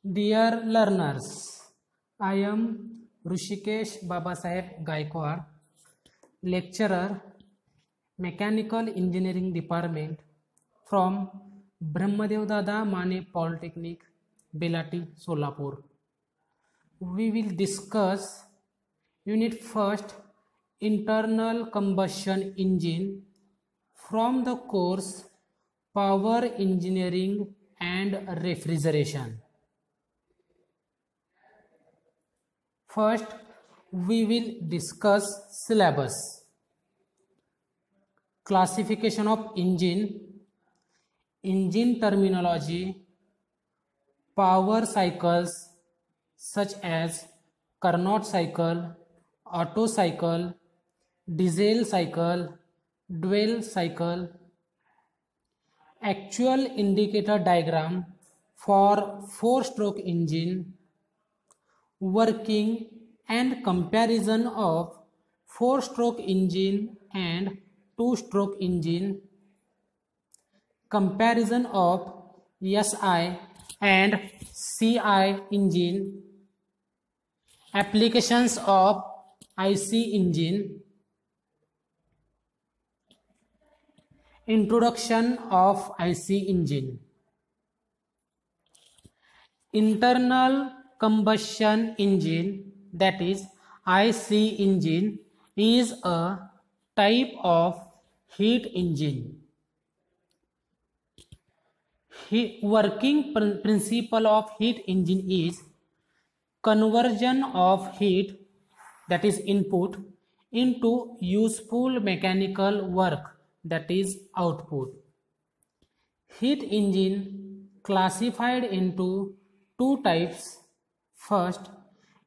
Dear learners, I am Rushikesh Babasaheb Gaikwad, lecturer, Mechanical Engineering Department from Brahmadev Dada Mane Polytechnic, Belati, Solapur. We will discuss Unit 1st, Internal Combustion Engine from the course Power Engineering and Refrigeration. First, we will discuss syllabus. Classification of engine, engine terminology, power cycles such as Carnot cycle, Otto cycle, diesel cycle, dual cycle, actual indicator diagram for 4-stroke engine, working and comparison of 4-stroke engine and 2-stroke engine, comparison of SI and CI engine, applications of IC engine, introduction of IC engine. Internal combustion engine, that is IC engine, is a type of heat engine. Working principle of heat engine is conversion of heat, that is input, into useful mechanical work, that is output. Heat engine classified into two types. First,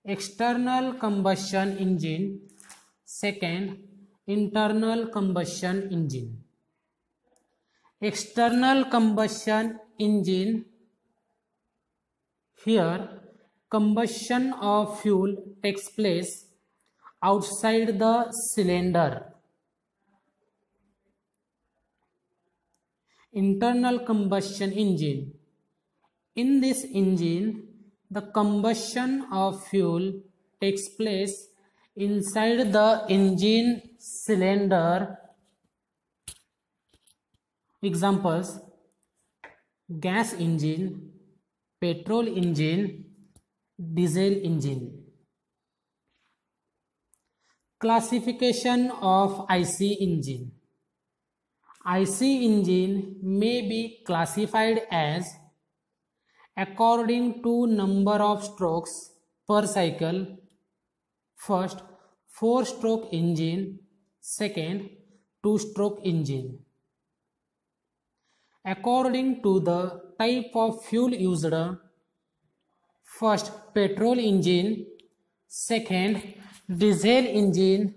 external combustion engine. Second, internal combustion engine. External combustion engine, here combustion of fuel takes place outside the cylinder. Internal combustion engine, in this engine the combustion of fuel takes place inside the engine cylinder. Examples: gas engine, petrol engine, diesel engine. Classification of IC engine. IC engine may be classified as according to number of strokes per cycle. First, 4-stroke engine. Second, 2-stroke engine. According to the type of fuel used. First, petrol engine. Second, diesel engine.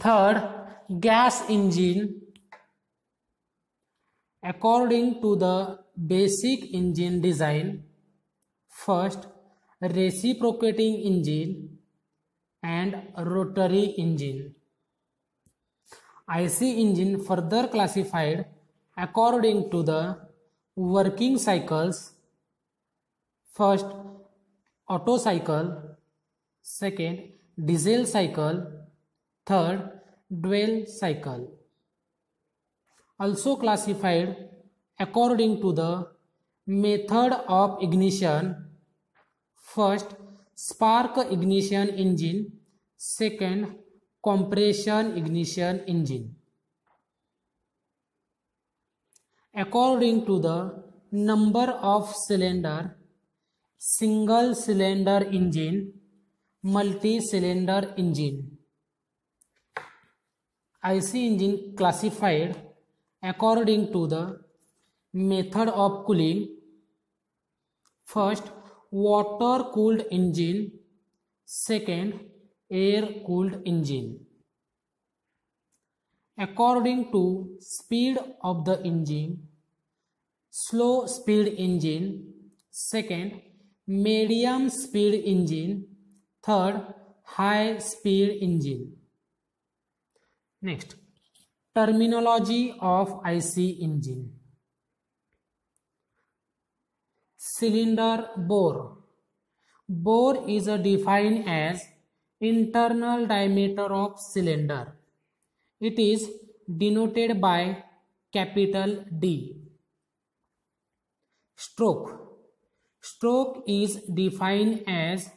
Third, gas engine. According to the basic engine design. First, reciprocating engine and rotary engine. IC engine further classified according to the working cycles. First, Otto cycle. Second, diesel cycle. Third, dual cycle. Also classified according to the method of ignition. First, spark ignition engine. Second, compression ignition engine. According to the number of cylinder: single cylinder engine, multi-cylinder engine. IC engine classified according to the method of cooling. First, water cooled engine. Second, air cooled engine. According to speed of the engine: slow speed engine. Second, medium speed engine. Third, high speed engine. Next, terminology of IC engine. cylinder bore. Bore is defined as internal diameter of cylinder. It is denoted by capital D. Stroke. Stroke is defined as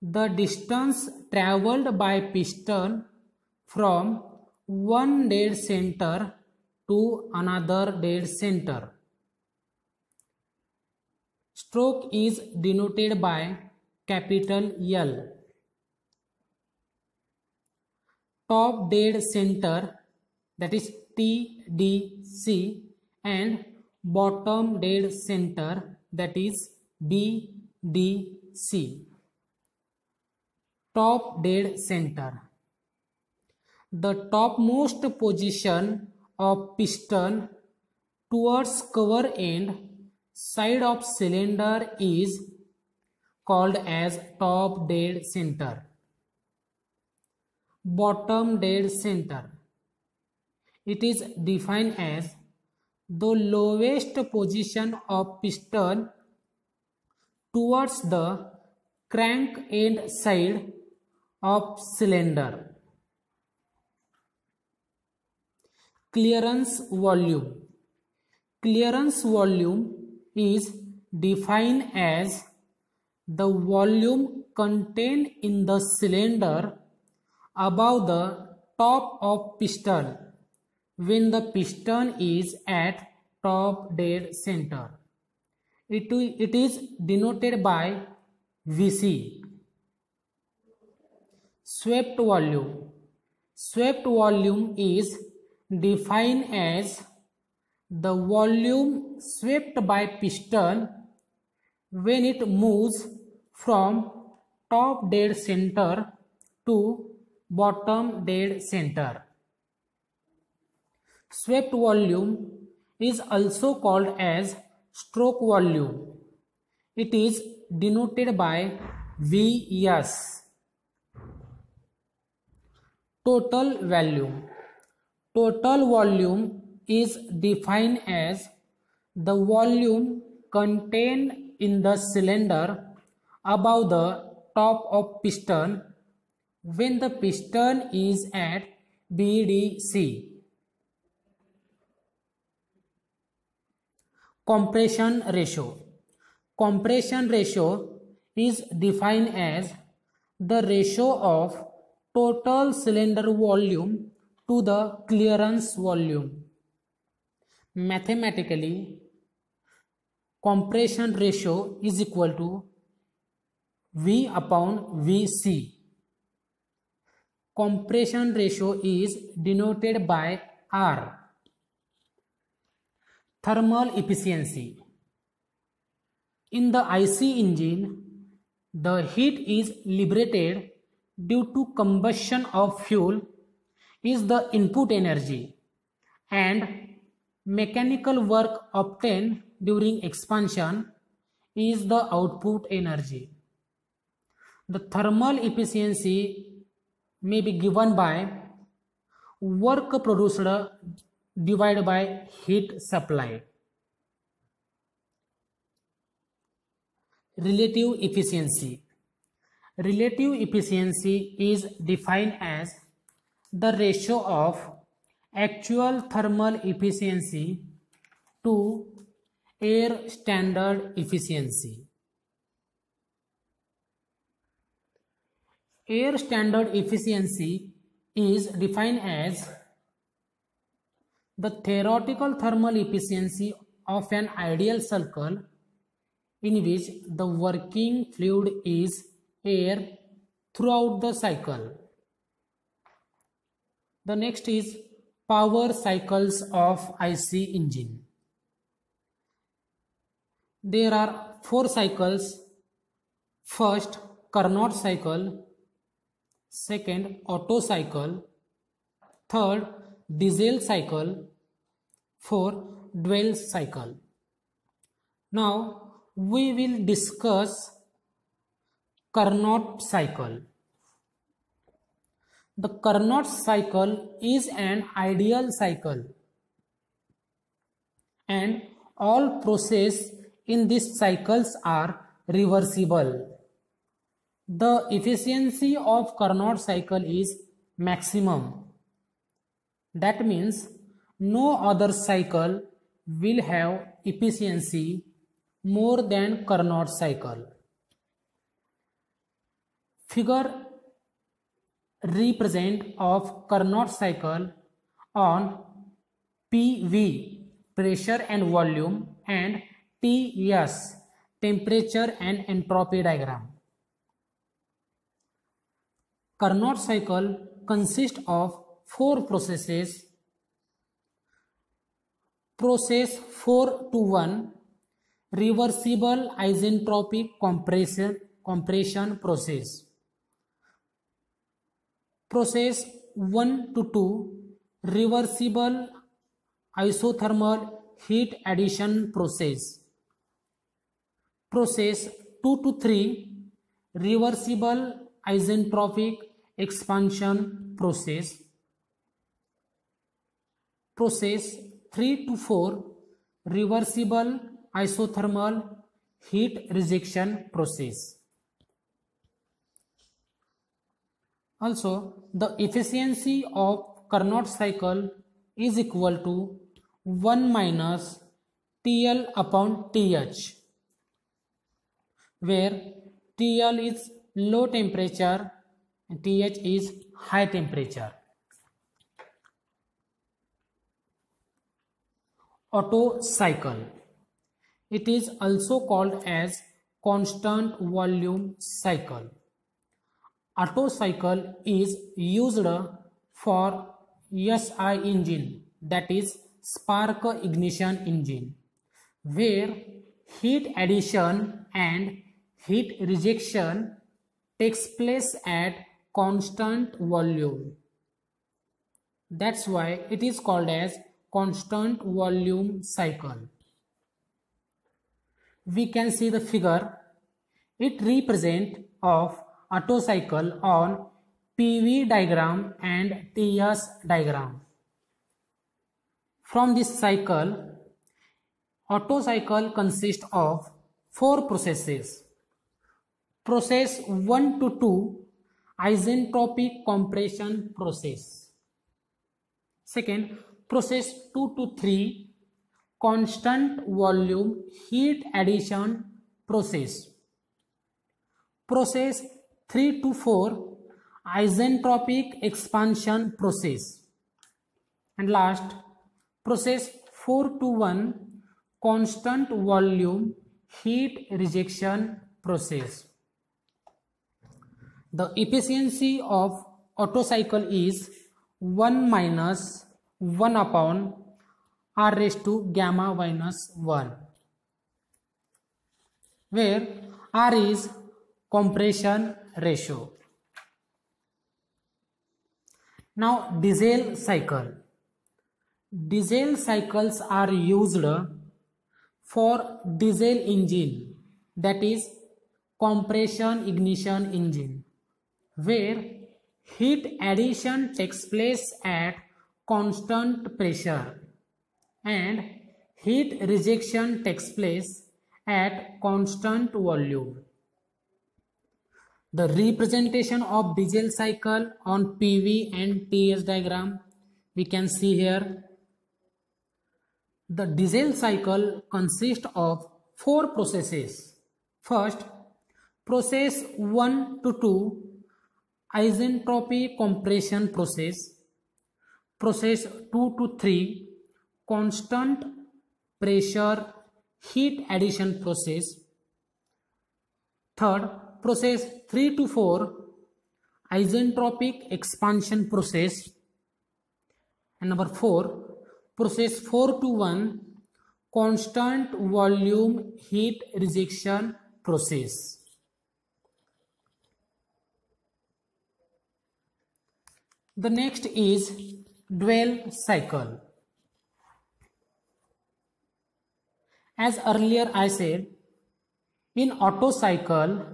the distance traveled by piston from one dead center to another dead center. Stroke is denoted by capital L. Top dead center, that is TDC, and bottom dead center, that is BDC. Top dead center. The topmost position of piston towards cover end side of cylinder is called as top dead center. Bottom dead center. It is defined as the lowest position of piston towards the crank end side of cylinder. Clearance volume. Clearance volume is defined as the volume contained in the cylinder above the top of piston when the piston is at top dead center. It is denoted by VC. Swept volume. Swept volume is defined as the volume swept by piston when it moves from top dead center to bottom dead center. Swept volume is also called as stroke volume. It is denoted by Vs. Total volume. Total volume is defined as the volume contained in the cylinder above the top of piston when the piston is at BDC. Compression ratio. Compression ratio is defined as the ratio of total cylinder volume to the clearance volume. Mathematically, compression ratio is equal to V upon Vc. Compression ratio is denoted by R. Thermal efficiency. In the IC engine, the heat is liberated due to combustion of fuel is the input energy, and mechanical work obtained during expansion is the output energy. The thermal efficiency may be given by work produced divided by heat supplied. Relative efficiency. Relative efficiency is defined as the ratio of actual thermal efficiency to air standard efficiency. Air standard efficiency is defined as the theoretical thermal efficiency of an ideal circle in which the working fluid is air throughout the cycle. The next is power cycles of IC engine. There are 4 cycles. First, Carnot cycle. Second, Otto cycle. Third, Diesel cycle. Fourth, Duell cycle. Now we will discuss Carnot cycle. The Carnot cycle is an ideal cycle and all process in these cycles are reversible. The efficiency of Carnot cycle is maximum. That means no other cycle will have efficiency more than Carnot cycle. Figure represent of Carnot cycle on PV, pressure and volume, and TS, temperature and entropy diagram. Carnot cycle consists of 4 processes. Process 4-1, reversible isentropic compression process. Process 1-2, reversible isothermal heat addition process. Process 2-3, reversible isentropic expansion process. Process 3-4, reversible isothermal heat rejection process. Also, the efficiency of Carnot cycle is equal to 1 minus TL upon TH, where TL is low temperature and TH is high temperature. Otto cycle. It is also called as constant volume cycle. Otto cycle is used for SI engine, that is spark ignition engine, where heat addition and heat rejection takes place at constant volume. That's why it is called as constant volume cycle. We can see the figure. It represents of Otto cycle on PV diagram and TS diagram. From this cycle, Otto cycle consists of 4 processes. Process 1-2, isentropic compression process. Second, process 2-3, constant volume heat addition process. Process 3-4, isentropic expansion process. And last, process 4-1, constant volume heat rejection process. The efficiency of Otto cycle is 1 minus 1 upon R raised to gamma minus 1, where R is compression ratio. Now diesel cycle. Diesel cycles are used for diesel engine, that is compression ignition engine, where heat addition takes place at constant pressure and heat rejection takes place at constant volume. The representation of diesel cycle on PV and TS diagram we can see here. The diesel cycle consists of 4 processes. First, process 1-2, isentropic compression process. Process 2-3, constant pressure heat addition process. Third, process 3-4, isentropic expansion process. And number 4, process 4-1, constant volume heat rejection process. The next is dual cycle. As earlier I said, in Otto cycle,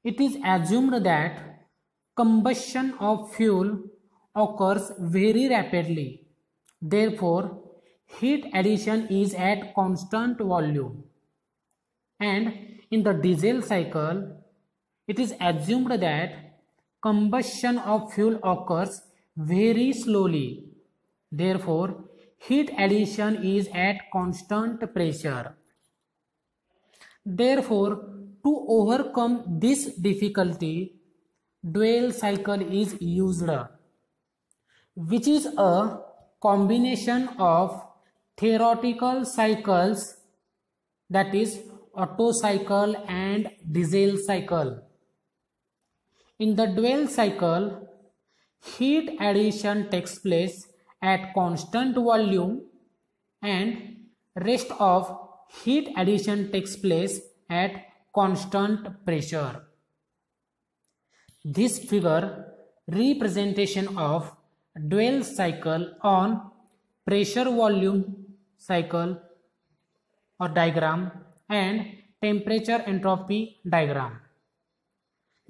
it is assumed that combustion of fuel occurs very rapidly. Therefore, heat addition is at constant volume, and in the diesel cycle it is assumed that combustion of fuel occurs very slowly. Therefore, heat addition is at constant pressure. Therefore, to overcome this difficulty, dual cycle is used, which is a combination of theoretical cycles, that is Otto cycle and diesel cycle. In the dual cycle, heat addition takes place at constant volume and rest of heat addition takes place at constant pressure. This figure representation of dual cycle on pressure volume cycle or diagram and temperature entropy diagram.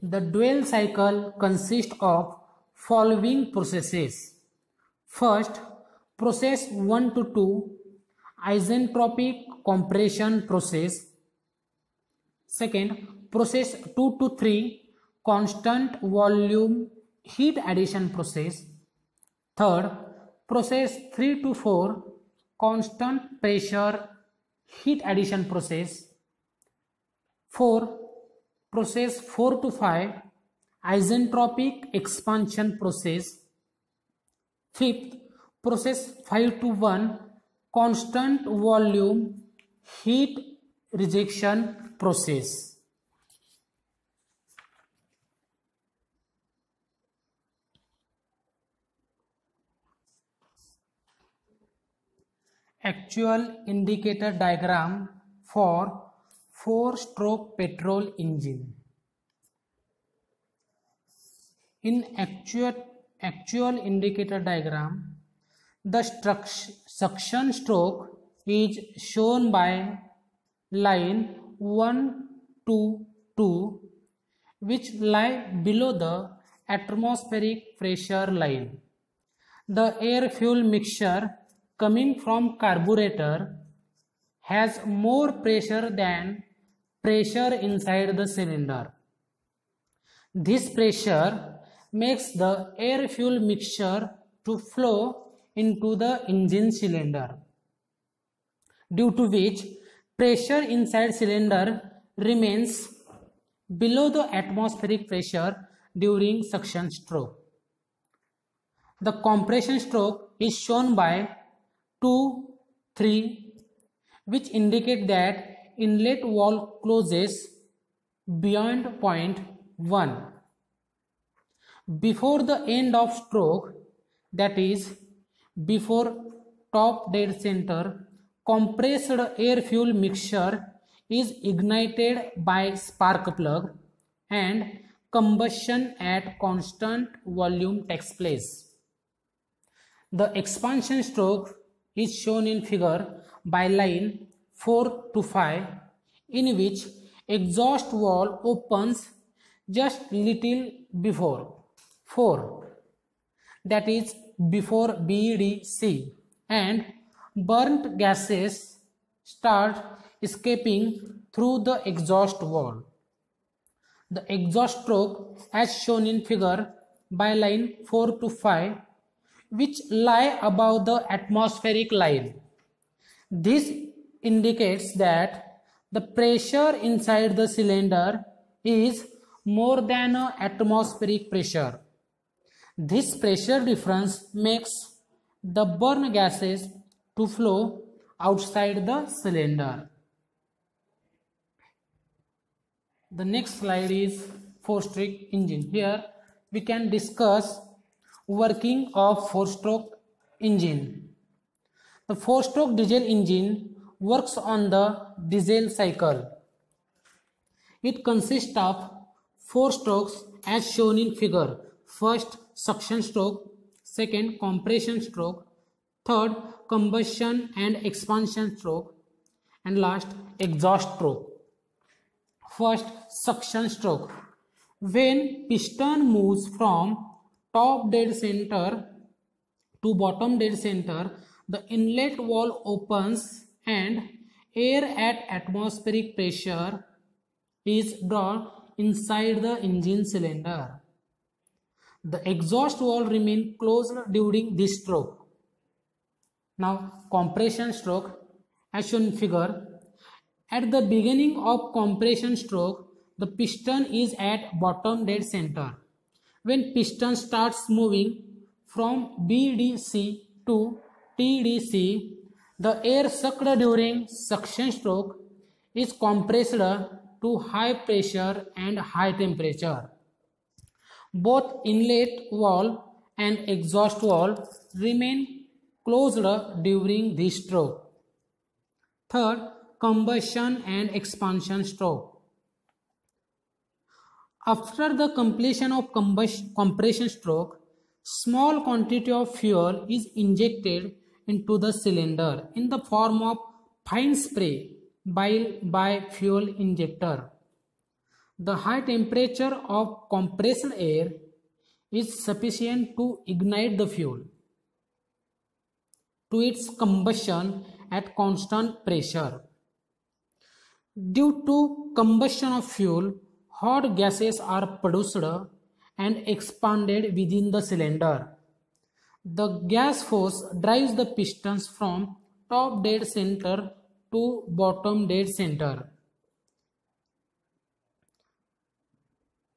The dual cycle consists of following processes. First, process 1 to 2, isentropic compression process. Second, process 2 to 3, constant volume heat addition process. Third, process 3 to 4, constant pressure heat addition process. 4, process 4 to 5, isentropic expansion process. 5th, process 5 to 1, constant volume heat rejection process. Actual indicator diagram for 4-stroke petrol engine. In actual indicator diagram, the suction stroke is shown by line 1 to 2, which lie below the atmospheric pressure line. The air-fuel mixture coming from carburetor has more pressure than pressure inside the cylinder. This pressure makes the air-fuel mixture to flow into the engine cylinder, due to which pressure inside cylinder remains below the atmospheric pressure during suction stroke. The compression stroke is shown by 2, 3, which indicate that inlet valve closes beyond point 1. Before the end of stroke, that is before top dead center, compressed air fuel mixture is ignited by spark plug and combustion at constant volume takes place. The expansion stroke is shown in figure by line 4 to 5, in which exhaust valve opens just little before 4, that is before BDC, and burnt gases start escaping through the exhaust valve. The exhaust stroke as shown in figure by line 4 to 5, which lie above the atmospheric line. This indicates that the pressure inside the cylinder is more than an atmospheric pressure. This pressure difference makes the burn gases to flow outside the cylinder. The next slide is 4-stroke engine. Here we can discuss working of 4-stroke engine. The 4-stroke diesel engine works on the diesel cycle. It consists of 4 strokes as shown in figure. First, suction stroke. Second, compression stroke. Third, combustion and expansion stroke. And last, exhaust stroke. First, suction stroke. When piston moves from top dead center to bottom dead center, the inlet valve opens and air at atmospheric pressure is drawn inside the engine cylinder. The exhaust valve remains closed during this stroke. Now, compression stroke, as shown in figure. At the beginning of compression stroke, the piston is at bottom dead center. When piston starts moving from BDC to TDC, the air sucked during suction stroke is compressed to high pressure and high temperature. Both inlet valve and exhaust valve remain closed during this stroke. Third, combustion and expansion stroke. After the completion of compression stroke, small quantity of fuel is injected into the cylinder in the form of fine spray by fuel injector. The high temperature of compressed air is sufficient to ignite the fuel to its combustion at constant pressure. Due to combustion of fuel, hot gases are produced and expanded within the cylinder. The gas force drives the pistons from top dead center to bottom dead center.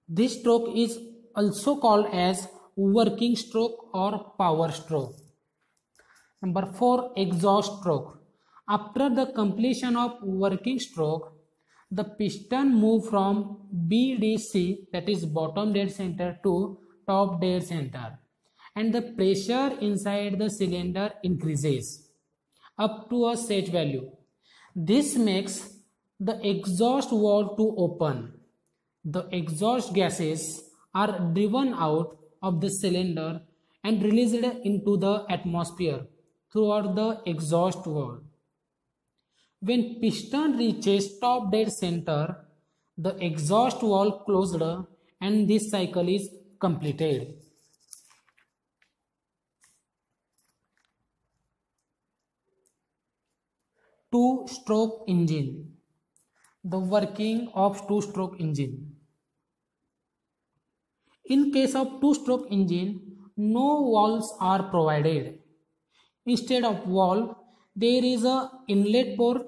This stroke is also called as working stroke or power stroke. Number 4, exhaust stroke. After the completion of working stroke, the piston move from BDC, that is bottom dead center, to top dead center, and the pressure inside the cylinder increases up to a set value. This makes the exhaust valve to open. The exhaust gases are driven out of the cylinder and released into the atmosphere throughout the exhaust valve. When piston reaches top dead center, the exhaust valve closed and this cycle is completed. Two-stroke engine. The working of two-stroke engine. In case of two-stroke engine, no valves are provided. Instead of valve, there is a inlet port,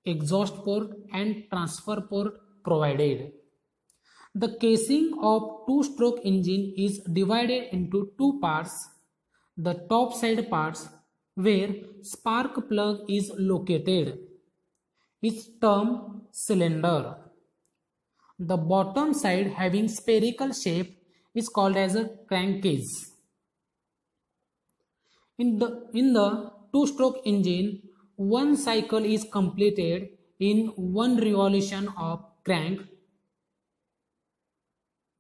exhaust port and transfer port provided. The casing of two-stroke engine is divided into two parts. The top side parts where spark plug is located is termed cylinder. The bottom side having spherical shape is called as a crankcase. In the two-stroke engine, one cycle is completed in one revolution of crank.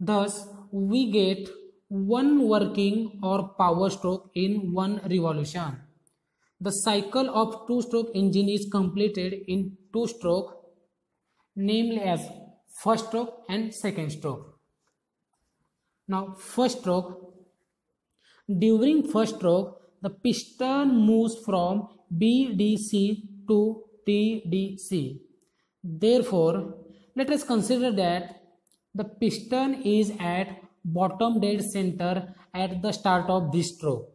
Thus, we get one working or power stroke in one revolution. The cycle of two-stroke engine is completed in two stroke, namely as first stroke and second stroke. Now, first stroke. During first stroke, the piston moves from BDC to TDC. Therefore, let us consider that the piston is at bottom dead center at the start of this stroke.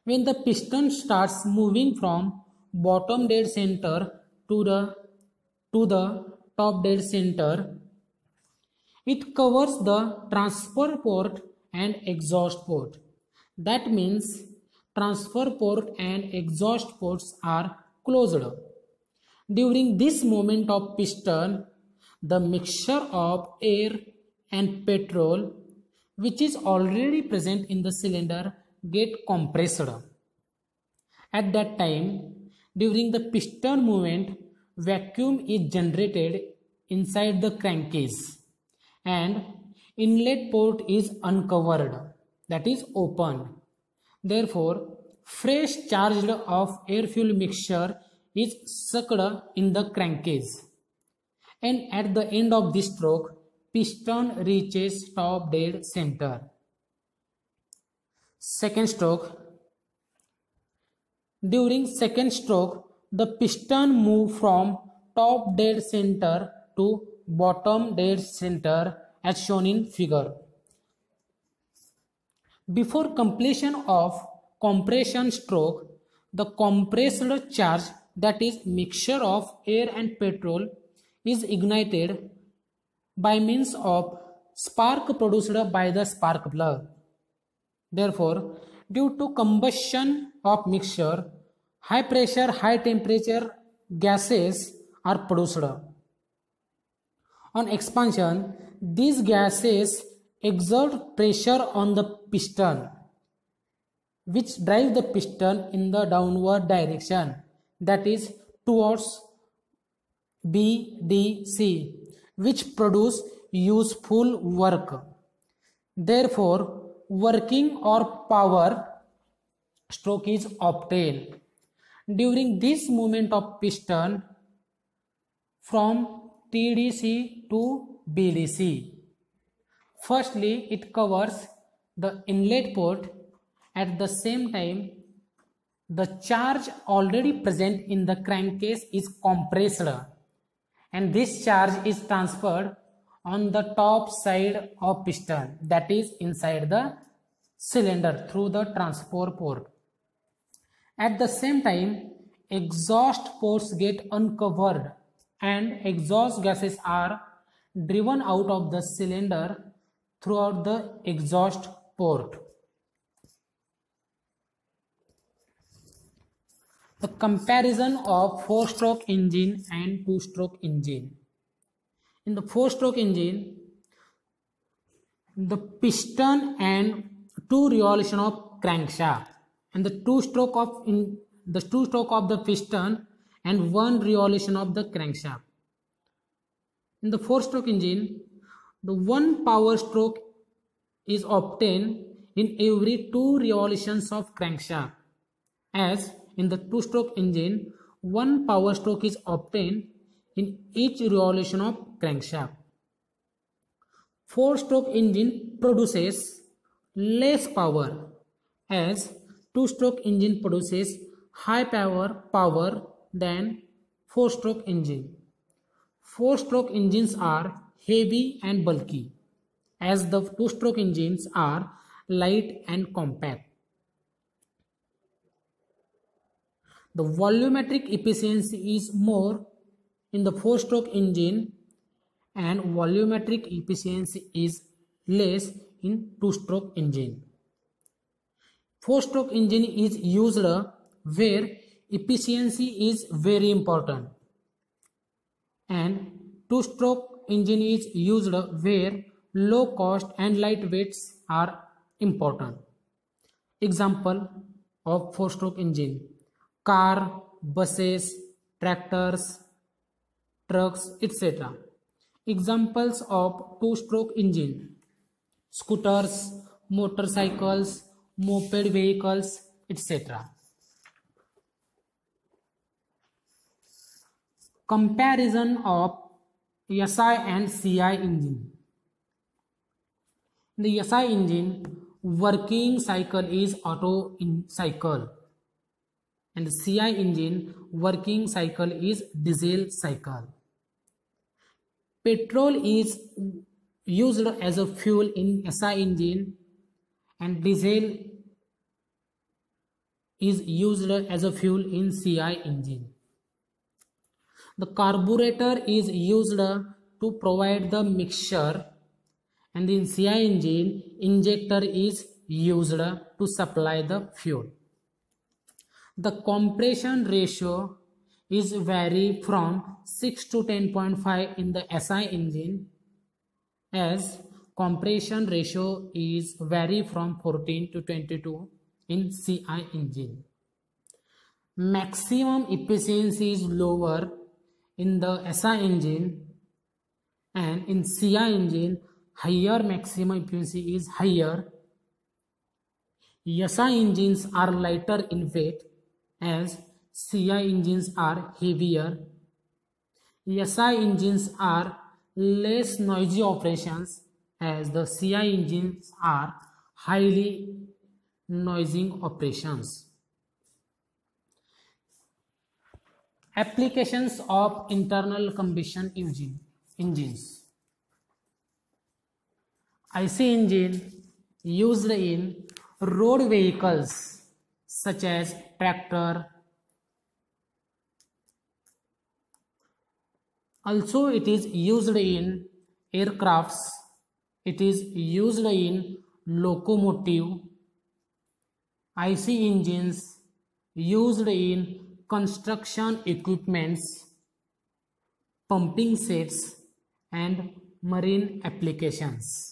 When the piston starts moving from bottom dead center to the top dead center, it covers the transfer port and exhaust port. That means transfer port and exhaust ports are closed. During this movement of piston, the mixture of air and petrol, which is already present in the cylinder, get compressed. At that time, during the piston movement, vacuum is generated inside the crankcase and inlet port is uncovered, that is opened. Therefore, fresh charge of air-fuel mixture is sucked in the crankcase, and at the end of this stroke, piston reaches top dead center. Second stroke. During second stroke, the piston move from top dead center to bottom dead center as shown in figure. Before completion of compression stroke, the compressed charge, that is mixture of air and petrol, is ignited by means of spark produced by the spark plug. Therefore, due to combustion of mixture, high pressure, high temperature gases are produced. On expansion, these gases exert pressure on the piston, which drive the piston in the downward direction, that is towards BDC, which produce useful work. Therefore, working or power stroke is obtained. During this movement of piston from TDC to BDC, firstly it covers the inlet port. At the same time, the charge already present in the crankcase is compressed, and this charge is transferred on the top side of piston, that is inside the cylinder through the transfer port. At the same time, exhaust ports get uncovered and exhaust gases are driven out of the cylinder throughout the exhaust port. The comparison of 4-stroke engine and 2-stroke engine. In the 4-stroke engine, the piston and 2 revolution of crankshaft, and the 2-stroke of the piston and 1 revolution of the crankshaft. In the 4-stroke engine, the 1 power stroke is obtained in every 2 revolutions of crankshaft, as in the 2-stroke engine, 1 power stroke is obtained in each revolution of crankshaft. 4-stroke engine produces less power, as 2-stroke engine produces high power than 4-stroke engine. 4-stroke engines are heavy and bulky, as the 2-stroke engines are light and compact. The volumetric efficiency is more in the 4-stroke engine and volumetric efficiency is less in 2-stroke engine. 4-stroke engine is used where efficiency is very important, and 2-stroke engine is used where low cost and light weights are important. Example of 4-stroke engine: car, buses, tractors, trucks, etc. Examples of 2-stroke engine: scooters, motorcycles, moped vehicles, etc. Comparison of SI and CI engine. In the SI engine, working cycle is Otto cycle, and the CI engine working cycle is diesel cycle. Petrol is used as a fuel in SI engine and diesel is used as a fuel in CI engine. The carburetor is used to provide the mixture, and in CI engine, injector is used to supply the fuel. The compression ratio is vary from 6 to 10.5 in the SI engine, as compression ratio is vary from 14 to 22 in CI engine. Maximum efficiency is lower in the SI engine, and in CI engine higher maximum efficiency is higher. SI engines are lighter in weight, as CI engines are heavier. SI engines are less noisy operations, as the CI engines are highly noisy operations. Applications of internal combustion engines. IC engine used in road vehicles such as tractor. Also, it is used in aircrafts. It is used in locomotive. IC engines used in construction equipments, pumping sets, and marine applications.